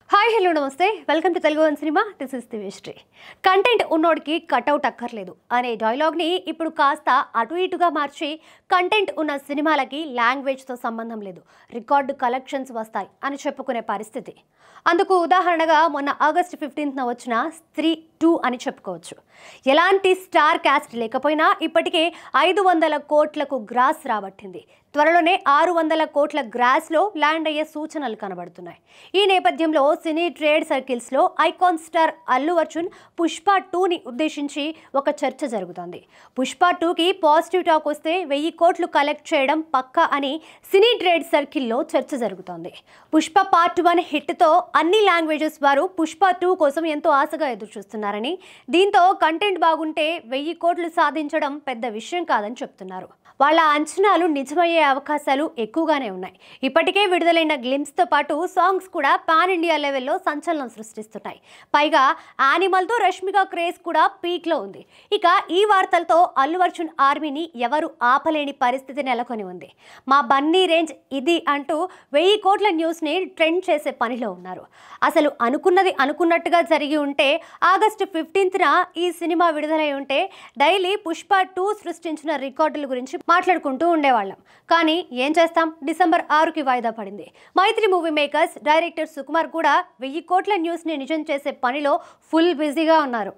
Hi hello నమస్తే welcome to Telugu one cinema. This is Diveshri. Content ఉన్నోడికి cutout అక్కర్లేదు అనే డైలాగ్ని ఇప్పుడు కాస్త అటు ఇటుగా మార్చి కంటెంట్ ఉన్న సినిమాలకి లాంగ్వేజ్తో సంబంధం లేదు, రికార్డు కలెక్షన్స్ వస్తాయి అని చెప్పుకునే పరిస్థితి. అందుకు ఉదాహరణగా మొన్న ఆగస్టు 15న వచ్చిన స్త్రీ 2 అని చెప్పుకోవచ్చు. ఎలాంటి స్టార్ క్యాస్ట్ లేకపోయినా ఇప్పటికే 500 కోట్లకు గ్రాస్ రాబట్టింది. త్వరలోనే 600 కోట్ల గ్రాస్లో ల్యాండ్ అయ్యే సూచనలు కనబడుతున్నాయి. ఈ నేపథ్యంలో సినీ ట్రేడ్ సర్కిల్స్లో ఐకాన్ స్టార్ అల్లు అర్జున్ పుష్ప 2ని ఉద్దేశించి ఒక చర్చ జరుగుతోంది. పుష్ప 2కి పాజిటివ్ టాక్ వస్తే 1000 కోట్లు కలెక్ట్ చేయడం పక్కా అని సినీ ట్రేడ్ సర్కిల్లో చర్చ జరుగుతోంది. పుష్ప పార్ట్ 1 హిట్తో అన్ని లాంగ్వేజెస్ వారు పుష్ప 2 కోసం ఎంతో ఆశగా ఎదురుచూస్తున్నారని, దీంతో కంటెంట్ బాగుంటే 1000 కోట్లు సాధించడం పెద్ద విషయం కాదని చెప్తున్నారు. వాళ్ళ అంచనాలు నిజమయ్యే అవకాశాలు ఎక్కువగానే ఉన్నాయి. ఇప్పటికే విడుదలైన గ్లిమ్స్తో పాటు సాంగ్స్ కూడా పాన్ ఇండియా లెవెల్లో సంచలనం సృష్టిస్తున్నాయి. పైగా యానిమల్తో రష్మిక క్రేజ్ కూడా పీక్లో ఉంది. ఇక ఈ వార్తలతో అల్లు అర్జున్ ఆర్మీని ఎవరు ఆపలేని పరిస్థితి నెలకొని ఉంది. మా బన్నీ రేంజ్ ఇది అంటూ 1000 కోట్ల న్యూస్ని ట్రెండ్ చేసే పనిలో ఉన్నారు. అసలు అనుకున్నది అనుకున్నట్టుగా జరిగి ఉంటే ఆగస్టు 15న ఈ సినిమా విడుదలై ఉంటే డైలీ పుష్ప 2 సృష్టించిన రికార్డుల గురించి మాట్లాడుకుంటూ ఉండేవాళ్ళం. కానీ ఏం చేస్తాం, డిసెంబర్ 6కి వాయిదా పడింది. మైత్రి మూవీ మేకర్స్ డైరెక్టర్ సుకుమార్ కూడా 1000 కోట్ల న్యూస్ని నిజం చేసే పనిలో ఫుల్ బిజీగా ఉన్నారు.